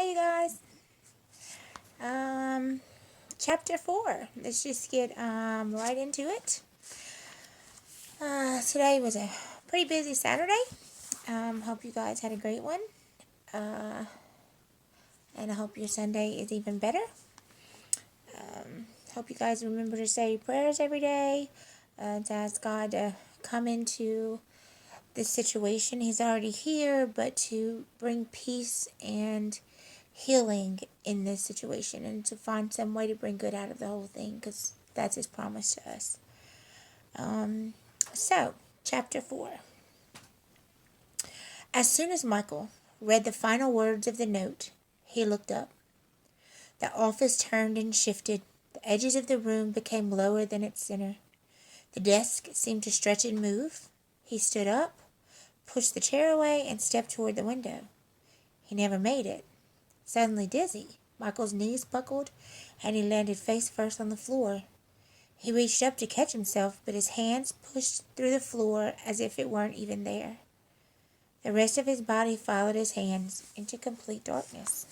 Hi, you guys. Um, Chapter 4. Let's just get right into it. Today was a pretty busy Saturday. Hope you guys had a great one. Uh, and I hope your Sunday is even better. Hope you guys remember to say your prayers every day. To ask God to come into this situation. He's already here, but to bring peace and healing in this situation and to find some way to bring good out of the whole thing because that's his promise to us. Um, so, chapter 4. As soon as Michael read the final words of the note, he looked up. The office turned and shifted. The edges of the room became lower than its center. The desk seemed to stretch and move. He stood up, pushed the chair away, and stepped toward the window. He never made it. Suddenly dizzy, Michael's knees buckled, and he landed face first on the floor. He reached up to catch himself, but his hands pushed through the floor as if it weren't even there. The rest of his body followed his hands into complete darkness.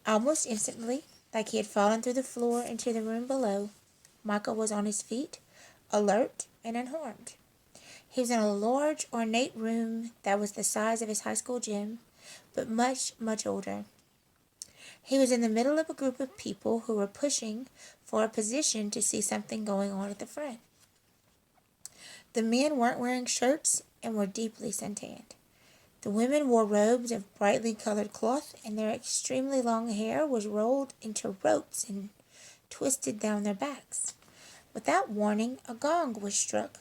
Almost instantly, like he had fallen through the floor into the room below, Michael was on his feet, alert and unharmed. He was in a large, ornate room that was the size of his high school gym, but much, much older. He was in the middle of a group of people who were pushing for a position to see something going on at the front. The men weren't wearing shirts and were deeply suntanned. The women wore robes of brightly colored cloth, and their extremely long hair was rolled into ropes and twisted down their backs. Without warning, a gong was struck.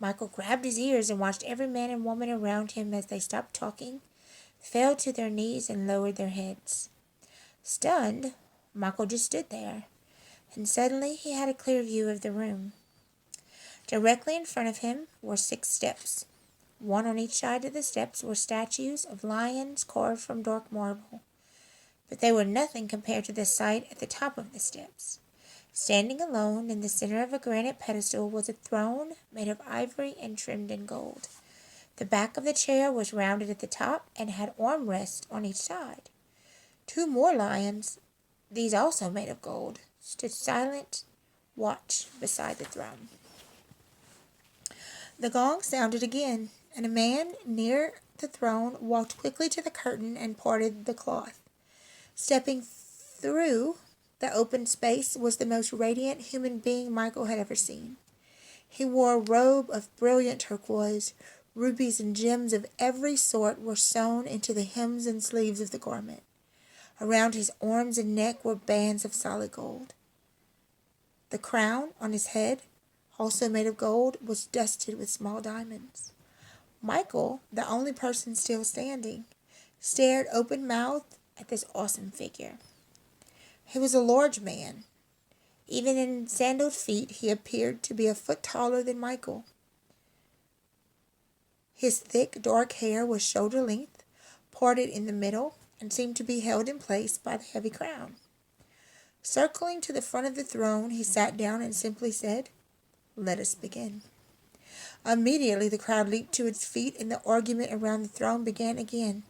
Michael grabbed his ears and watched every man and woman around him as they stopped talking, fell to their knees, and lowered their heads. Stunned, Michael just stood there, and suddenly he had a clear view of the room. Directly in front of him were 6 steps. One on each side of the steps were statues of lions carved from dark marble, but they were nothing compared to the sight at the top of the steps. Standing alone in the center of a granite pedestal was a throne made of ivory and trimmed in gold. The back of the chair was rounded at the top and had armrests on each side. 2 more lions, these also made of gold, stood silent watch beside the throne. The gong sounded again, and a man near the throne walked quickly to the curtain and parted the cloth. Stepping through the open space was the most radiant human being Michael had ever seen. He wore a robe of brilliant turquoise. Rubies and gems of every sort were sewn into the hems and sleeves of the garment. Around his arms and neck were bands of solid gold. The crown on his head, also made of gold, was dusted with small diamonds. Michael, the only person still standing, stared open-mouthed at this awesome figure. He was a large man. Even in sandaled feet, he appeared to be a foot taller than Michael. His thick, dark hair was shoulder-length, parted in the middle, and seemed to be held in place by the heavy crown. Circling to the front of the throne, he sat down and simply said, "Let us begin." Immediately, the crowd leaped to its feet, and the argument around the throne began again.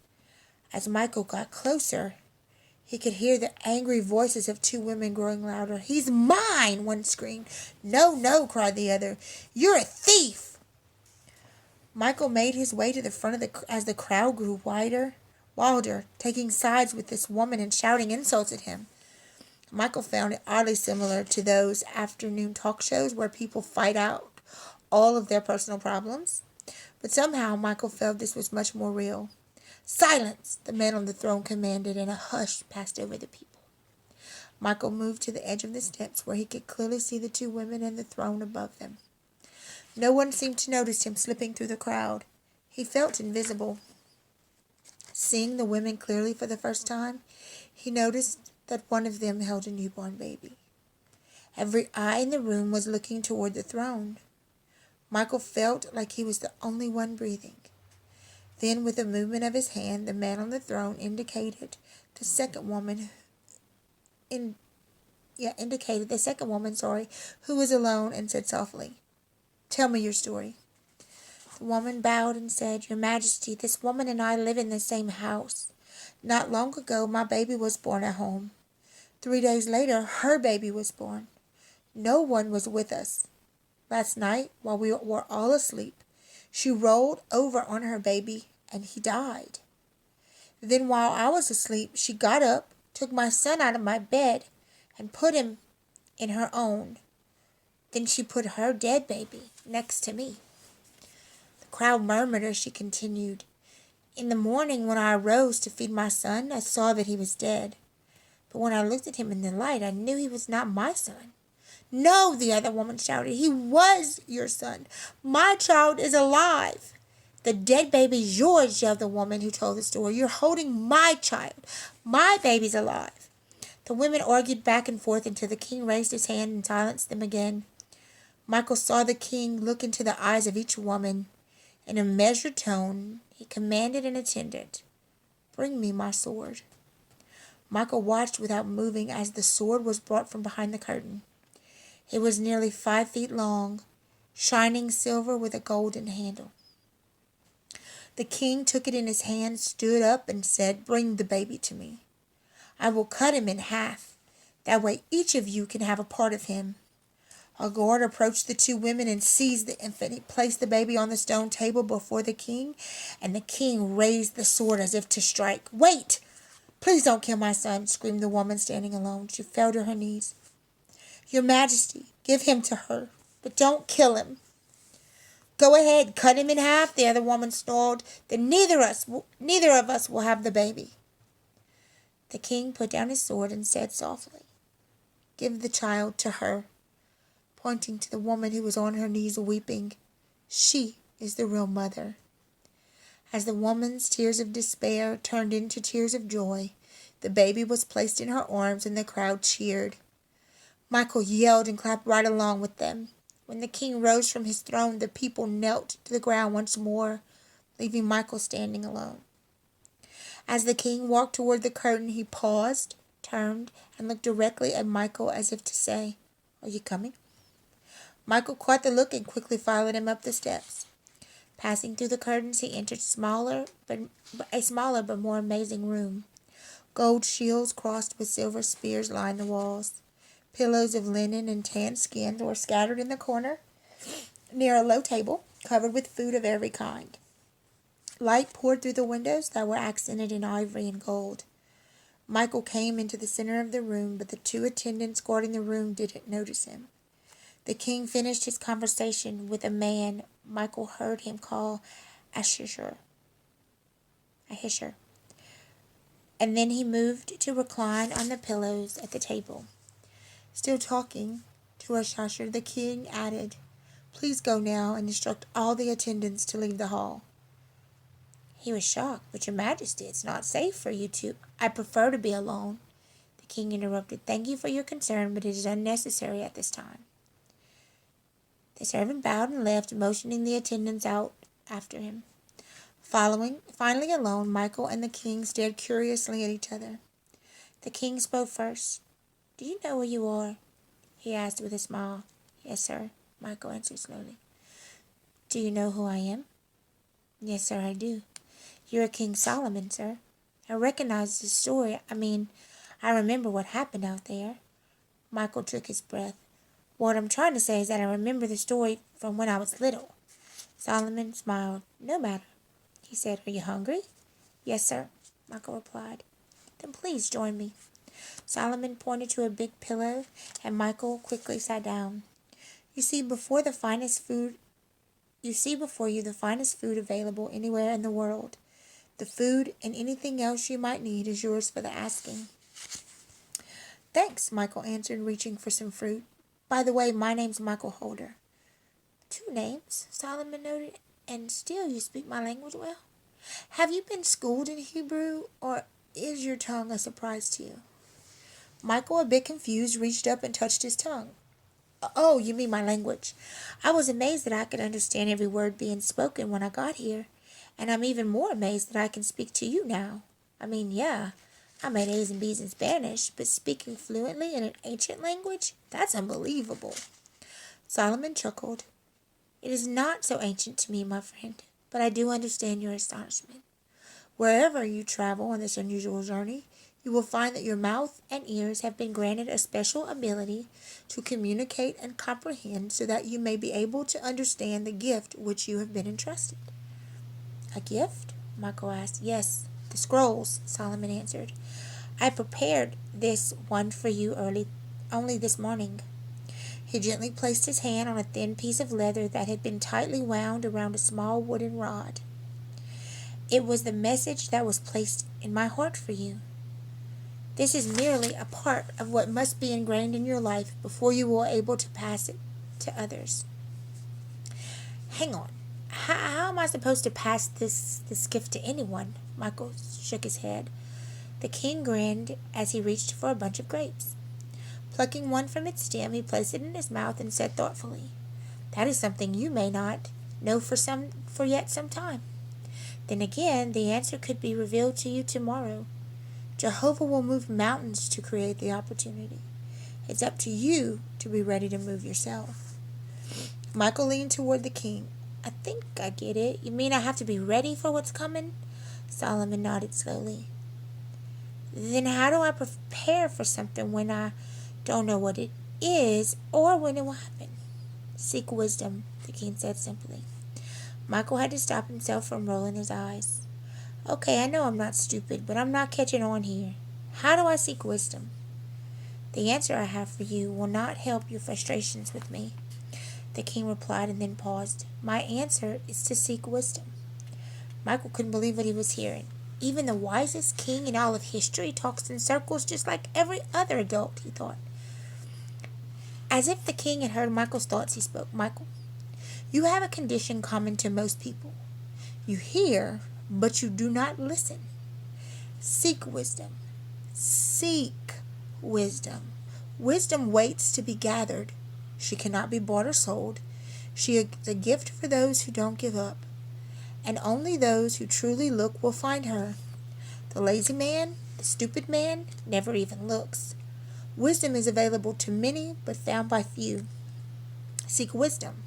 As Michael got closer, he could hear the angry voices of 2 women growing louder. "He's mine!" one screamed. "No, no!" cried the other. "You're a thief!" Michael made his way to the front as the crowd grew wilder, taking sides with this woman and shouting insults at him. Michael found it oddly similar to those afternoon talk shows where people fight out all of their personal problems. But somehow Michael felt this was much more real. "Silence!" the man on the throne commanded, and a hush passed over the people. Michael moved to the edge of the steps where he could clearly see the 2 women and the throne above them. No one seemed to notice him slipping through the crowd. He felt invisible. Seeing the women clearly for the first time, he noticed that one of them held a newborn baby. Every eye in the room was looking toward the throne. Michael felt like he was the only one breathing. Then, with a movement of his hand, the man on the throne indicated the second woman, who was alone, and said softly, "Tell me your story." The woman bowed and said, "Your Majesty, this woman and I live in the same house. Not long ago, my baby was born at home. 3 days later, her baby was born. No one was with us. Last night, while we were all asleep, she rolled over on her baby and he died. Then while I was asleep, she got up, took my son out of my bed, and put him in her own. Then she put her dead baby next to me. The crowd murmured as she continued. In the morning, when I arose to feed my son, I saw that he was dead. But when I looked at him in the light, I knew he was not my son. No, the other woman shouted, he was your son. My child is alive. The dead baby's yours, yelled the woman who told the story. You're holding my child. My baby's alive. The women argued back and forth until the king raised his hand and silenced them again. Michael saw the king look into the eyes of each woman. In a measured tone, he commanded an attendant, bring me my sword. Michael watched without moving as the sword was brought from behind the curtain. It was nearly 5 feet long, shining silver with a golden handle. The king took it in his hand, stood up, and said, bring the baby to me. I will cut him in half. That way each of you can have a part of him. A guard approached the 2 women and seized the infant. He placed the baby on the stone table before the king, and the king raised the sword as if to strike. Wait! Please don't kill my son, screamed the woman standing alone. She fell to her knees. Your Majesty, give him to her, but don't kill him. Go ahead, cut him in half, the other woman snarled. Then neither of us will have the baby. The king put down his sword and said softly, give the child to her, pointing to the woman who was on her knees weeping. She is the real mother. As the woman's tears of despair turned into tears of joy, the baby was placed in her arms and the crowd cheered. Michael yelled and clapped right along with them. When the king rose from his throne, the people knelt to the ground once more, leaving Michael standing alone. As the king walked toward the curtain, he paused, turned, and looked directly at Michael as if to say, are you coming? Michael caught the look and quickly followed him up the steps. Passing through the curtains, he entered a smaller but more amazing room. Gold shields crossed with silver spears lined the walls. Pillows of linen and tanned skins were scattered in the corner near a low table covered with food of every kind. Light poured through the windows that were accented in ivory and gold. Michael came into the center of the room, but the 2 attendants guarding the room didn't notice him. The king finished his conversation with a man Michael heard him call Ahishar. And then he moved to recline on the pillows at the table. Still talking to Ahishar, the king added, please go now and instruct all the attendants to leave the hall. He was shocked. But your Majesty, it's not safe for you to. I prefer to be alone. The king interrupted. Thank you for your concern, but it is unnecessary at this time. The servant bowed and left, motioning the attendants out after him. Finally alone, Michael and the king stared curiously at each other. The king spoke first. Do you know where you are? He asked with a smile. Yes, sir, Michael answered slowly. Do you know who I am? Yes, sir, I do. You're King Solomon, sir. I recognize the story. I remember what happened out there. Michael took his breath. What I'm trying to say is that I remember the story from when I was little. Solomon smiled. No matter. He said, are you hungry? Yes, sir, Michael replied. Then please join me. Solomon pointed to a big pillow, and Michael quickly sat down. You see before you the finest food available anywhere in the world. The food and anything else you might need is yours for the asking. Thanks, Michael answered, reaching for some fruit. By the way, my name's Michael Holder. 2 names, Solomon noted, and still you speak my language well. Have you been schooled in Hebrew, or is your tongue a surprise to you? Michael, a bit confused, reached up and touched his tongue. Oh, you mean my language. I was amazed that I could understand every word being spoken when I got here, and I'm even more amazed that I can speak to you now. Yeah, I made A's and B's in Spanish, but speaking fluently in an ancient language? That's unbelievable. Solomon chuckled. It is not so ancient to me, my friend, but I do understand your astonishment. Wherever you travel on this unusual journey, you will find that your mouth and ears have been granted a special ability to communicate and comprehend so that you may be able to understand the gift which you have been entrusted. A gift? Michael asked. Yes, the scrolls, Solomon answered. I prepared this one for you only this morning. He gently placed his hand on a thin piece of leather that had been tightly wound around a small wooden rod. It was the message that was placed in my heart for you. This is merely a part of what must be ingrained in your life before you are able to pass it to others. Hang on. How am I supposed to pass this gift to anyone? Michael shook his head. The king grinned as he reached for a bunch of grapes. Plucking one from its stem, he placed it in his mouth and said thoughtfully, That is something you may not know for yet some time. Then again, the answer could be revealed to you tomorrow. Jehovah will move mountains to create the opportunity. It's up to you to be ready to move yourself. Michael leaned toward the king. I think I get it. You mean I have to be ready for what's coming? Solomon nodded slowly. Then how do I prepare for something when I don't know what it is or when it will happen? Seek wisdom, the king said simply. Michael had to stop himself from rolling his eyes. Okay, I know I'm not stupid, but I'm not catching on here. How do I seek wisdom? The answer I have for you will not help your frustrations with me, the king replied and then paused. My answer is to seek wisdom. Michael couldn't believe what he was hearing. Even the wisest king in all of history talks in circles just like every other adult, he thought. As if the king had heard Michael's thoughts, he spoke. Michael, you have a condition common to most people. You hear, but you do not listen. Seek wisdom. Seek wisdom. Wisdom waits to be gathered. She cannot be bought or sold. She is a gift for those who don't give up. And only those who truly look will find her. The lazy man, the stupid man, never even looks. Wisdom is available to many, but found by few. Seek wisdom.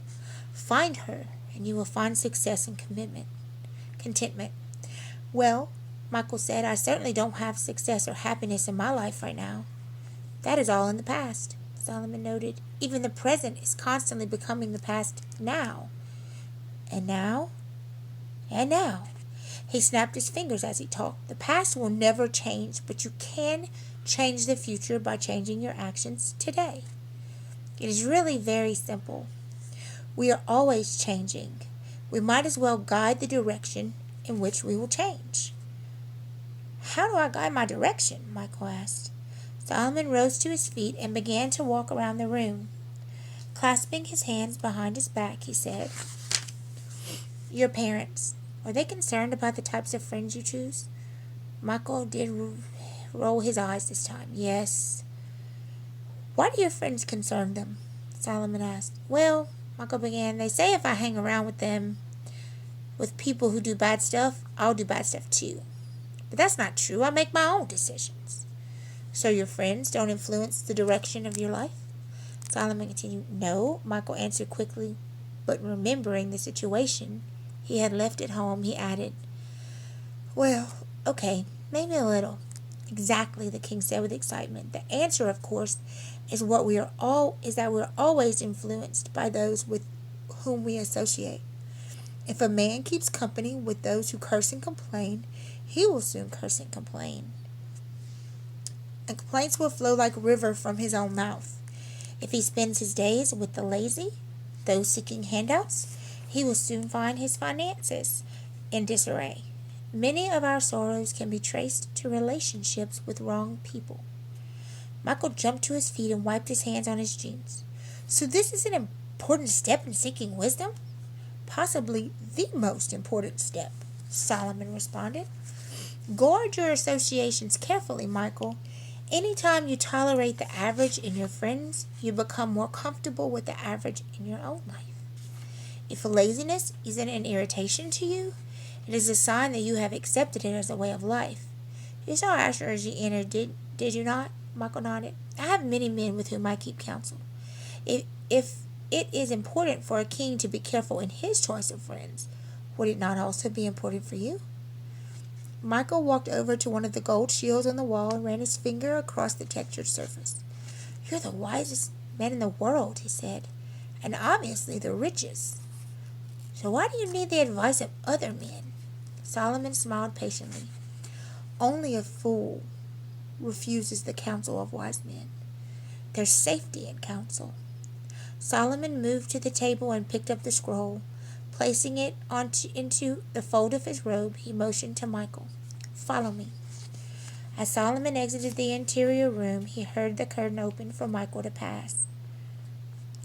Find her, and you will find success and contentment. Well, Michael said, I certainly don't have success or happiness in my life right now. That is all in the past, Solomon noted. Even the present is constantly becoming the past now. And now? And now. He snapped his fingers as he talked. The past will never change, but you can change the future by changing your actions today. It is really very simple. We are always changing. We might as well guide the direction in which we will change. How do I guide my direction? Michael asked. Solomon rose to his feet and began to walk around the room. Clasping his hands behind his back, he said, Your parents, are they concerned about the types of friends you choose? Michael did roll his eyes this time. Yes. Why do your friends concern them? Solomon asked. Well, Michael began, they say if I hang around with people who do bad stuff, I'll do bad stuff too. But that's not true. I make my own decisions. So your friends don't influence the direction of your life? Solomon continued. No, Michael answered quickly, but remembering the situation he had left at home, he added, Well, okay, maybe a little. Exactly, the king said with excitement. The answer, of course, is that we're always influenced by those with whom we associate. If a man keeps company with those who curse and complain, he will soon curse and complain. And complaints will flow like a river from his own mouth. If he spends his days with the lazy, those seeking handouts, he will soon find his finances in disarray. Many of our sorrows can be traced to relationships with wrong people. Michael jumped to his feet and wiped his hands on his jeans. So this is an important step in seeking wisdom? Possibly the most important step, Solomon responded. Guard your associations carefully, Michael. Anytime you tolerate the average in your friends, you become more comfortable with the average in your own life. If laziness isn't an irritation to you, it is a sign that you have accepted it as a way of life. You saw Asher as you entered, did you not? Michael nodded. I have many men with whom I keep counsel. If it is important for a king to be careful in his choice of friends, would it not also be important for you? Michael walked over to one of the gold shields on the wall and ran his finger across the textured surface. "You're the wisest man in the world," he said, "and obviously the richest. So why do you need the advice of other men?" Solomon smiled patiently. "Only a fool refuses the counsel of wise men. There's safety in counsel." Solomon moved to the table and picked up the scroll. Placing it into the fold of his robe, he motioned to Michael. "Follow me." As Solomon exited the interior room, he heard the curtain open for Michael to pass.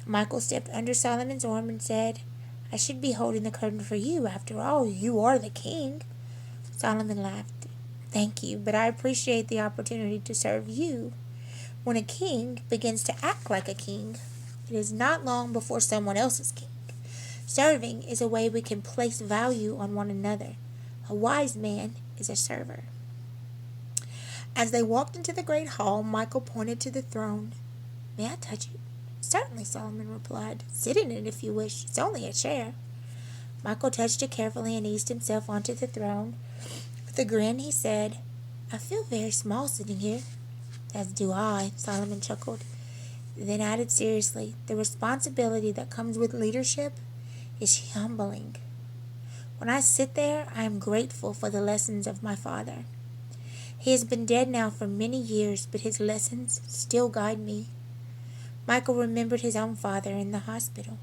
Michael stepped under Solomon's arm and said, "I should be holding the curtain for you. After all, you are the king." Solomon laughed. "Thank you, but I appreciate the opportunity to serve you. When a king begins to act like a king, it is not long before someone else is king. Serving is a way we can place value on one another. A wise man is a server." As they walked into the great hall, Michael pointed to the throne. "May I touch it?" "Certainly," Solomon replied. "Sit in it if you wish. It's only a chair." Michael touched it carefully and eased himself onto the throne. With a grin, he said, "I feel very small sitting here." "As do I," Solomon chuckled. Then added seriously, "The responsibility that comes with leadership is humbling. When I sit there, I am grateful for the lessons of my father. He has been dead now for many years, but his lessons still guide me." Michael remembered his own father in the hospital.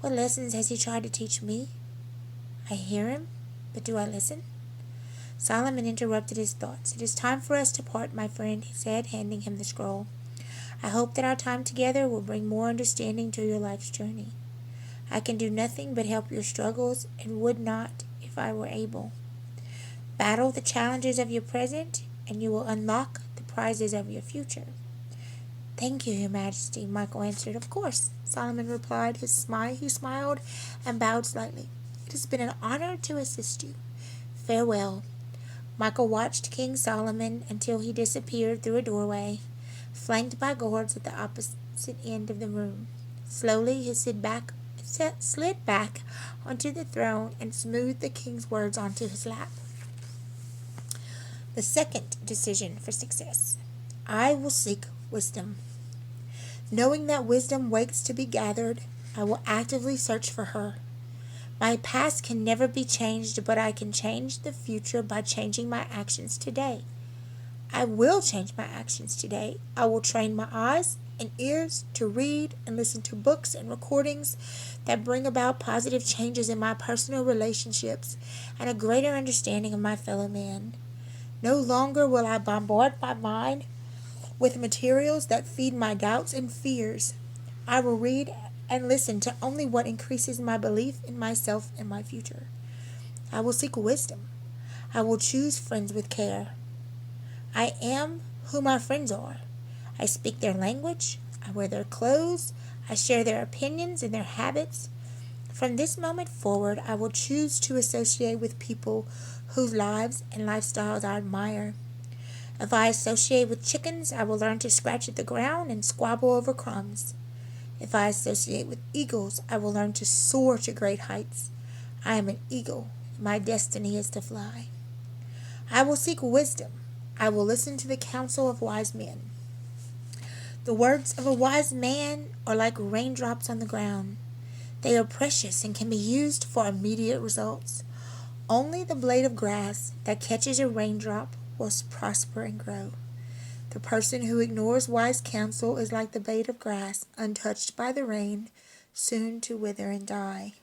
"What lessons has he tried to teach me? I hear him, but do I listen?" Solomon interrupted his thoughts. "It is time for us to part, my friend," he said, handing him the scroll. "I hope that our time together will bring more understanding to your life's journey. I can do nothing but help your struggles, and would not if I were able. Battle the challenges of your present, and you will unlock the prizes of your future." "Thank you, Your Majesty," Michael answered. "Of course," Solomon replied. He smiled and bowed slightly. "It has been an honor to assist you. Farewell." Michael watched King Solomon until he disappeared through a doorway, flanked by guards at the opposite end of the room. Slowly he slid back onto the throne and smoothed the king's words onto his lap. The second decision for success. I will seek wisdom. Knowing that wisdom waits to be gathered, I will actively search for her. My past can never be changed, but I can change the future by changing my actions today. I will change my actions today. I will train my eyes and ears to read and listen to books and recordings that bring about positive changes in my personal relationships and a greater understanding of my fellow man. No longer will I bombard my mind with materials that feed my doubts and fears. I will read and listen to only what increases my belief in myself and my future. I will seek wisdom. I will choose friends with care. I am who my friends are. I speak their language. I wear their clothes. I share their opinions and their habits. From this moment forward, I will choose to associate with people whose lives and lifestyles I admire. If I associate with chickens, I will learn to scratch at the ground and squabble over crumbs. If I associate with eagles, I will learn to soar to great heights. I am an eagle. My destiny is to fly. I will seek wisdom. I will listen to the counsel of wise men. The words of a wise man are like raindrops on the ground. They are precious and can be used for immediate results. Only the blade of grass that catches a raindrop will prosper and grow. The person who ignores wise counsel is like the blade of grass, untouched by the rain, soon to wither and die.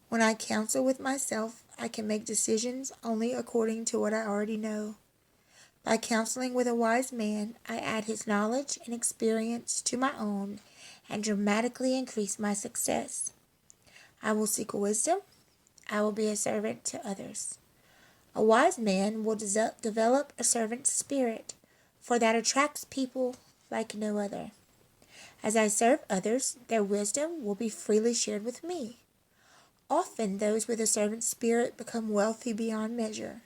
When I counsel with myself, I can make decisions only according to what I already know. By counseling with a wise man, I add his knowledge and experience to my own and dramatically increase my success. I will seek wisdom. I will be a servant to others. A wise man will develop a servant's spirit, for that attracts people like no other. As I serve others, their wisdom will be freely shared with me. Often those with a servant's spirit become wealthy beyond measure.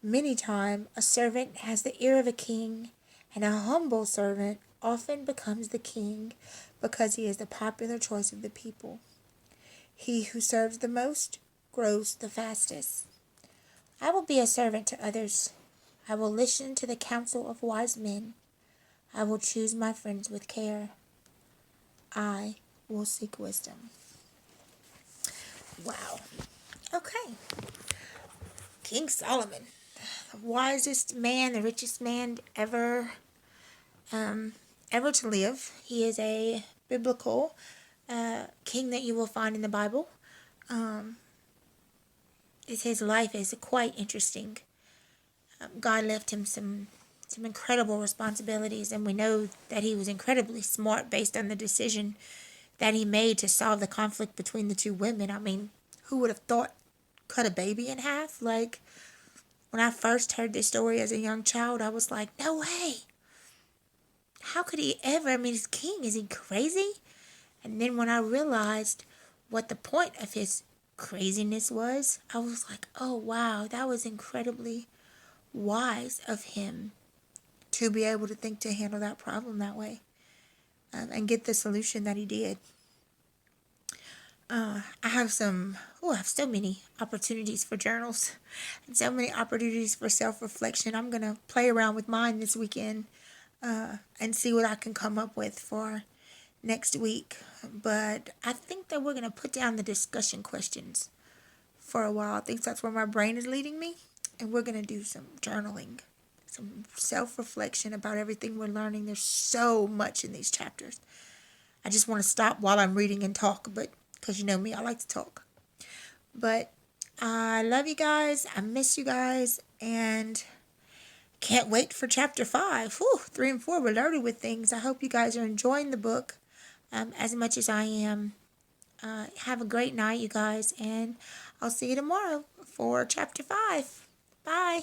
Many times a servant has the ear of a king, and a humble servant often becomes the king because he is the popular choice of the people. He who serves the most grows the fastest. I will be a servant to others. I will listen to the counsel of wise men. I will choose my friends with care. I will seek wisdom. Wow. Okay. King Solomon, the wisest man, the richest man um, ever to live. He is a biblical king that you will find in the Bible. Um, his life is quite interesting. God left him some incredible responsibilities, and we know that he was incredibly smart based on the decision that he made to solve the conflict between the two women. I mean, who would have thought cut a baby in half? Like, when I first heard this story as a young child, I was like, no way. How could he ever? I mean, he's king. Is he crazy? And then when I realized what the point of his craziness was, I was like, oh, wow, that was incredibly wise of him to be able to think to handle that problem that way, and get the solution that he did. I have I have so many opportunities for journals and so many opportunities for self-reflection. I'm going to play around with mine this weekend and see what I can come up with for next week. But I think that we're going to put down the discussion questions for a while. I think that's where my brain is leading me. And we're going to do some journaling, some self-reflection about everything we're learning. There's so much in these chapters. I just want to stop while I'm reading and talk, but because you know me, I like to talk. But I love you guys. I miss you guys. And can't wait for chapter 5. Whew, 3 and 4 were loaded with things. I hope you guys are enjoying the book as much as I am. Have a great night, you guys. And I'll see you tomorrow for chapter 5. Bye.